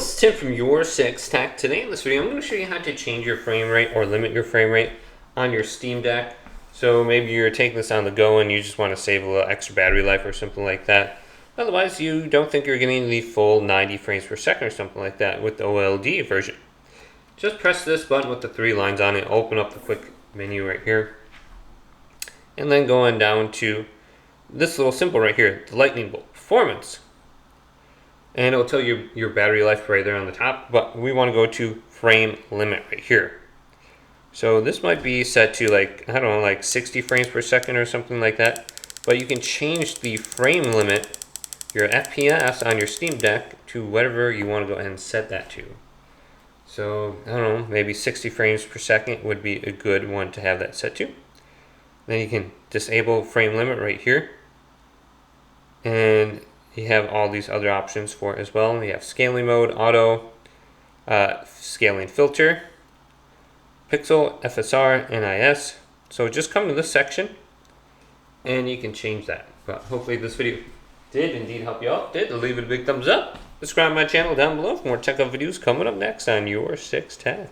this is Tim from YourSixTech. Today in this video I'm going to show you how to change your frame rate or limit your frame rate on your Steam Deck. So maybe you're taking this on the go and you just want to save a little extra battery life or something like that. Otherwise you don't think you're getting the full 90 frames per second or something like that with the OLED version. Just press this button with the 3 lines on it, open up the quick menu right here, and then going down to this little symbol right here, the lightning bolt, performance. And it'll tell you your battery life right there on the top, but we want to go to frame limit right here. So this might be set to like 60 frames per second or something like that, but you can change the frame limit, your FPS on your Steam Deck, to whatever you want to go ahead and set that to. So maybe 60 frames per second would be a good one to have that set to. Then you can disable frame limit right here, and you have all these other options for it as well. You have scaling mode, auto, scaling filter, pixel, FSR, NIS. So just come to this section and you can change that. But hopefully this video did indeed help you out. Leave it a big thumbs up. Subscribe to my channel down below for more tech videos coming up next on YourSixTech.